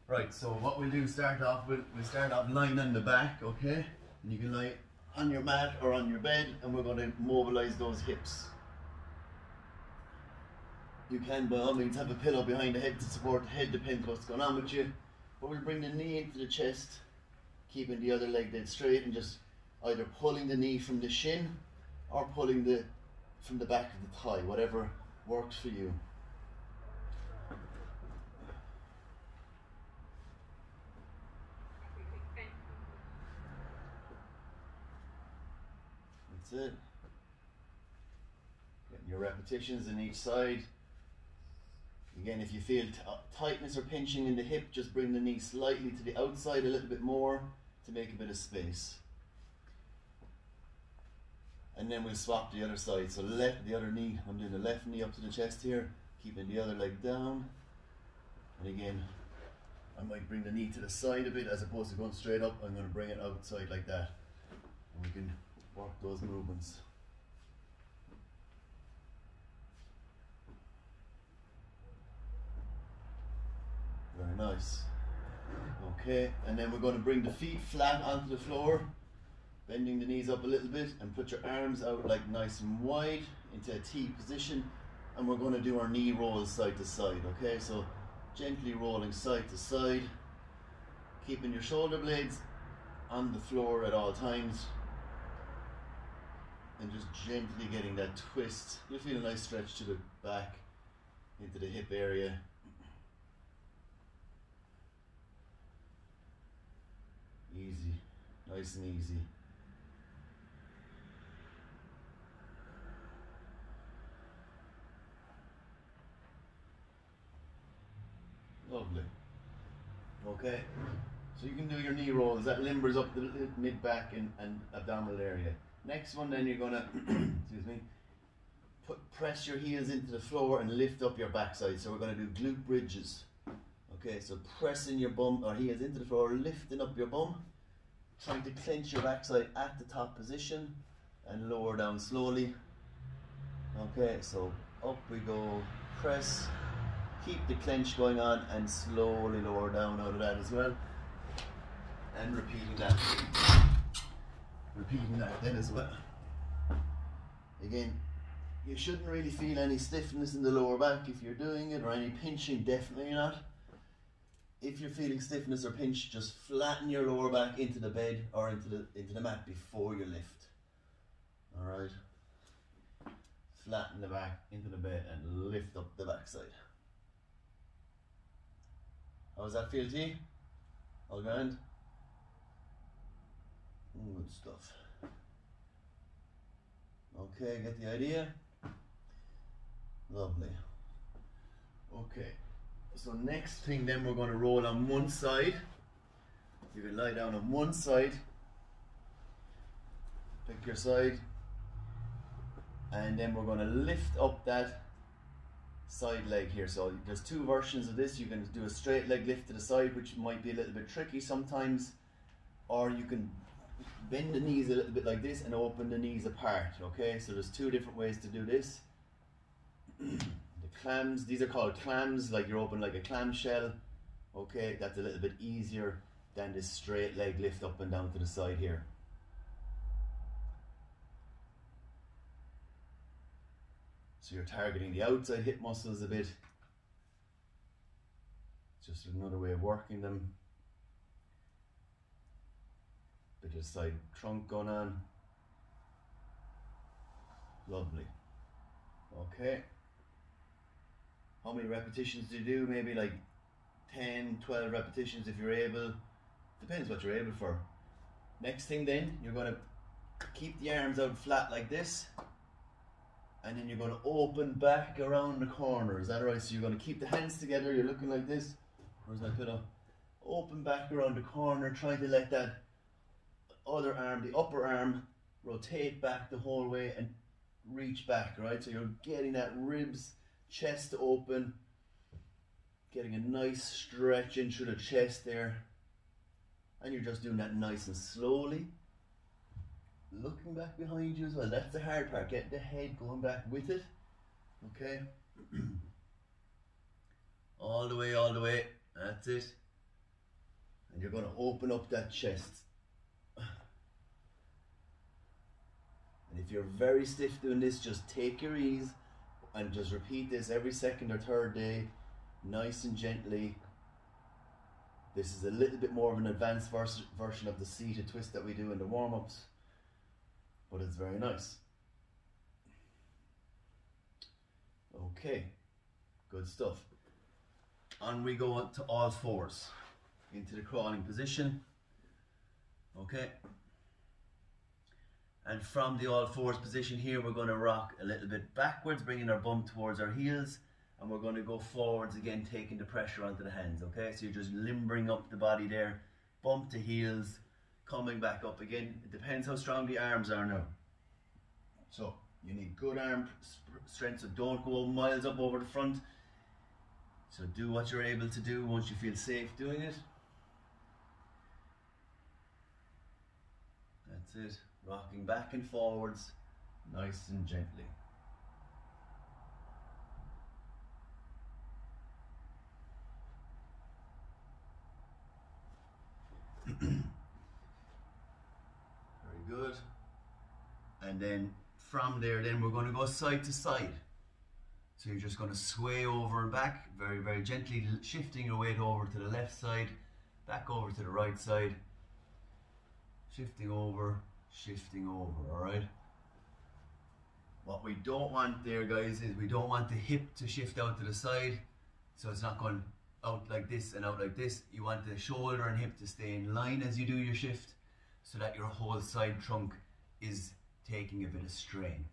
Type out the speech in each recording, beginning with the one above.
Right, so what we'll do, start off lying on the back, okay? And you can lie on your mat or on your bed, and we're going to mobilize those hips. You can by all means have a pillow behind the head to support the head, depends what's going on with you. But we'll bring the knee into the chest, keeping the other leg dead straight, and just either pulling the knee from the shin or pulling from the back of the thigh, whatever works for you. That's it. Getting your repetitions in each side. Again, if you feel tightness or pinching in the hip, just bring the knee slightly to the outside a little bit more to make a bit of space. And then we'll swap the other side. So the other knee, I'm doing the left knee up to the chest here, keeping the other leg down. And again, I might bring the knee to the side a bit as opposed to going straight up. I'm going to bring it outside like that. And we can work those movements. Very nice. Okay, and then we're going to bring the feet flat onto the floor, bending the knees up a little bit, and put your arms out like nice and wide into a T position, and we're going to do our knee rolls side to side. Okay, so gently rolling side to side, keeping your shoulder blades on the floor at all times, and just gently getting that twist. You'll feel a nice stretch to the back, into the hip area. Easy, nice and easy. Lovely. Okay, so you can do your knee rolls. That limbers up the mid back and abdominal area. Next one, then you're gonna excuse me, press your heels into the floor and lift up your backside. So we're gonna do glute bridges. Okay, so pressing your bum or heels into the floor, lifting up your bum, trying to clench your backside at the top position and lower down slowly. Okay, so up we go, press, keep the clench going on and slowly lower down out of that as well. And repeating that then as well. Again, you shouldn't really feel any stiffness in the lower back if you're doing it, or any pinching, definitely not. If you're feeling stiffness or pinch, just flatten your lower back into the bed or into the mat before you lift. Alright. Flatten the back into the bed and lift up the backside. How does that feel to you? All grand? Good stuff. Okay, get the idea? Lovely. Okay. So next thing then, we're going to roll on one side. You can lie down on one side, pick your side, and then we're going to lift up that side leg here. So there's two versions of this. You can do a straight leg lift to the side, which might be a little bit tricky sometimes, or you can bend the knees a little bit like this and open the knees apart. Okay, so there's two different ways to do this. Clams, these are called clams, like you're open like a clamshell. Okay, that's a little bit easier than this straight leg lift up and down to the side here. So you're targeting the outside hip muscles a bit. Just another way of working them. Bit of side trunk going on. Lovely. Okay. How many repetitions do you do? Maybe like 10, 12 repetitions if you're able. Depends what you're able for. Next thing then, you're going to keep the arms out flat like this. And then you're going to open back around the corner. Is that right? So you're going to keep the hands together. You're looking like this. Where's my pillow? Open back around the corner, trying to let that other arm, the upper arm, rotate back the whole way and reach back, right? So you're getting that ribs, chest open, getting a nice stretch in through the chest there, and you're just doing that nice and slowly, looking back behind you as well. That's the hard part, get the head going back with it. Okay, all the way, that's it. And you're going to open up that chest. And if you're very stiff doing this, just take your ease and just repeat this every second or third day, nice and gently. This is a little bit more of an advanced version of the seated twist that we do in the warm-ups, but it's very nice. Okay, good stuff. On we go to all fours, into the crawling position. Okay. And from the all fours position here, we're going to rock a little bit backwards, bringing our bum towards our heels. And we're going to go forwards again, taking the pressure onto the hands, okay? So you're just limbering up the body there, bump to heels, coming back up again. It depends how strong the arms are now. So you need good arm strength, so don't go miles up over the front. So do what you're able to do once you feel safe doing it. That's it. Rocking back and forwards, nice and gently. Very good. And then from there, then we're going to go side to side. So you're just going to sway over and back, very, very gently, shifting your weight over to the left side, back over to the right side, shifting over, all right? What we don't want there, guys, is we don't want the hip to shift out to the side, so it's not going out like this and out like this. You want the shoulder and hip to stay in line as you do your shift, so that your whole side trunk is taking a bit of strain.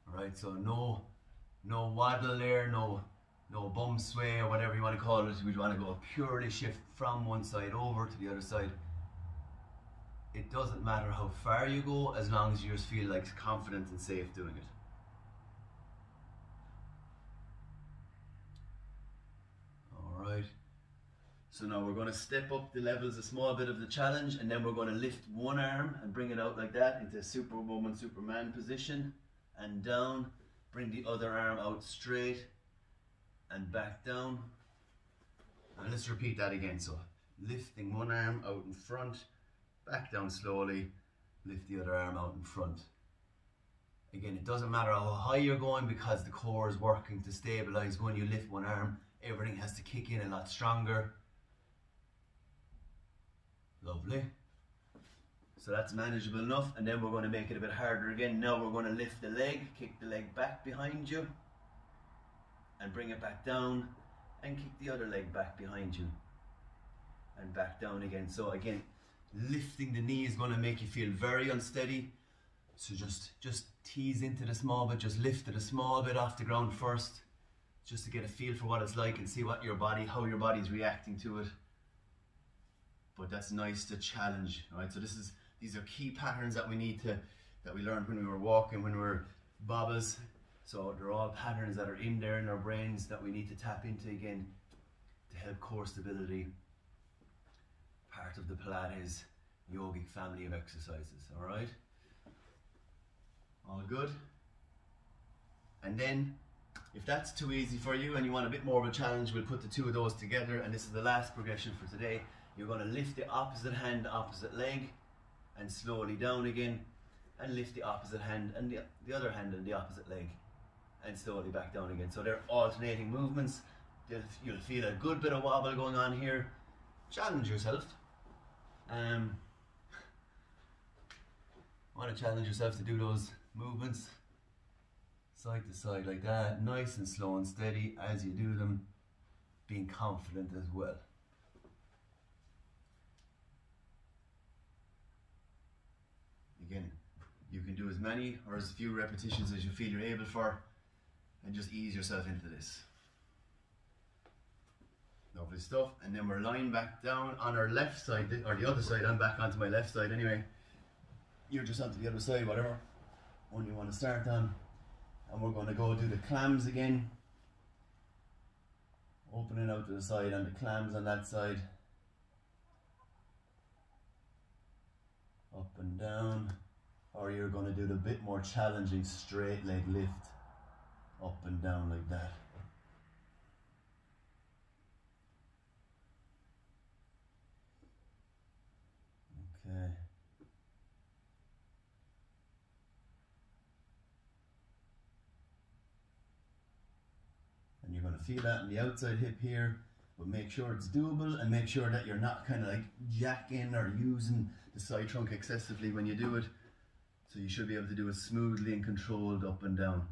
All right, so no waddle there, no bum sway or whatever you want to call it. We want to go purely shift from one side over to the other side. It doesn't matter how far you go, as long as you just feel like confident and safe doing it. All right. So now we're going to step up the levels a small bit of the challenge, and then we're going to lift one arm and bring it out like that into Superwoman, Superman position, and down. Bring the other arm out straight and back down. And let's repeat that again. So lifting one arm out in front, back down slowly, lift the other arm out in front. Again, it doesn't matter how high you're going, because the core is working to stabilize. When you lift one arm, everything has to kick in a lot stronger. Lovely. So that's manageable enough, and then we're going to make it a bit harder again. Now we're going to lift the leg, kick the leg back behind you, and bring it back down, and kick the other leg back behind you, and back down again. So again, lifting the knee is going to make you feel very unsteady. So just tease into the small bit, just lift it a small bit off the ground first, just to get a feel for what it's like and see what how your body's reacting to it. But that's nice to challenge, right? So these are key patterns that we learned when we were walking, when we were bobbles. So they're all patterns that are in there in our brains that we need to tap into again to help core stability. Part of the Pilates yogic family of exercises, all right? All good? And then, if that's too easy for you and you want a bit more of a challenge, we'll put the two of those together, and this is the last progression for today. You're going to lift the opposite hand, opposite leg, and slowly down again, and lift the opposite hand and the other hand and the opposite leg, and slowly back down again. So they're alternating movements. You'll feel a good bit of wobble going on here. Challenge yourself. Want to challenge yourself to do those movements side to side like that, nice and slow and steady as you do them, being confident as well. Again, you can do as many or as few repetitions as you feel you're able for, and just ease yourself into this. Lovely stuff. And then we're lying back down on our left side, or the other side. I'm back onto my left side anyway. You're just onto the other side, whatever one you want to start on. And we're going to go do the clams again. Opening out to the side and the clams on that side. Up and down. Or you're going to do the bit more challenging straight leg lift. Up and down like that. Okay. And you're going to feel that in the outside hip here, but make sure it's doable and make sure that you're not kind of like jacking or using the side trunk excessively when you do it. So you should be able to do it smoothly and controlled up and down.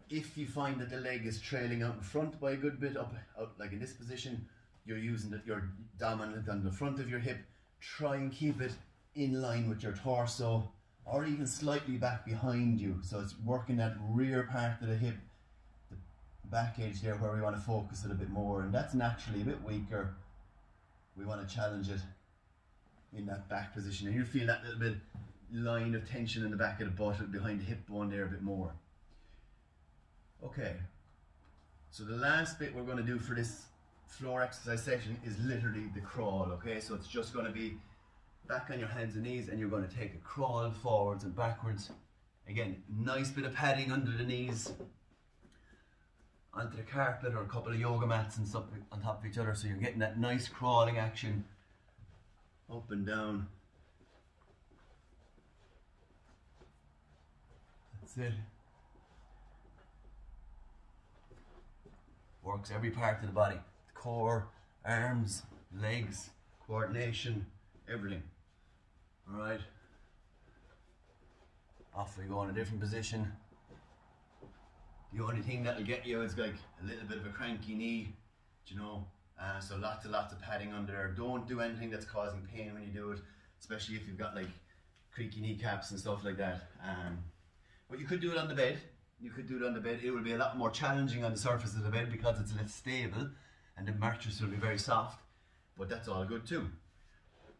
If you find that the leg is trailing out in front by a good bit, out like in this position, you're using your dominant on the front of your hip, try and keep it in line with your torso or even slightly back behind you. So it's working that rear part of the hip, the back edge there where we want to focus it a bit more, and that's naturally a bit weaker. We want to challenge it in that back position, and you'll feel that little bit line of tension in the back of the butt behind the hip bone there a bit more. Okay, so the last bit we're going to do for this floor exercise session is literally the crawl. Okay, so it's just going to be back on your hands and knees, and you're going to take a crawl forwards and backwards. Again, nice bit of padding under the knees onto the carpet or a couple of yoga mats and stuff on top of each other, so you're getting that nice crawling action up and down. That's it. Works every part of the body, the core, arms, legs, coordination, everything. All right, off we go in a different position. The only thing that'll get you is like a little bit of a cranky knee, you know, so lots of padding under there. Don't do anything that's causing pain when you do it, especially if you've got like creaky kneecaps and stuff like that. But you could do it on the bed. You could do it on the bed. It will be a lot more challenging on the surface of the bed because it's less stable and the mattress will be very soft, but that's all good too.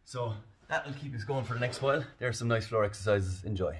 So that'll keep us going for the next while. There's some nice floor exercises. Enjoy.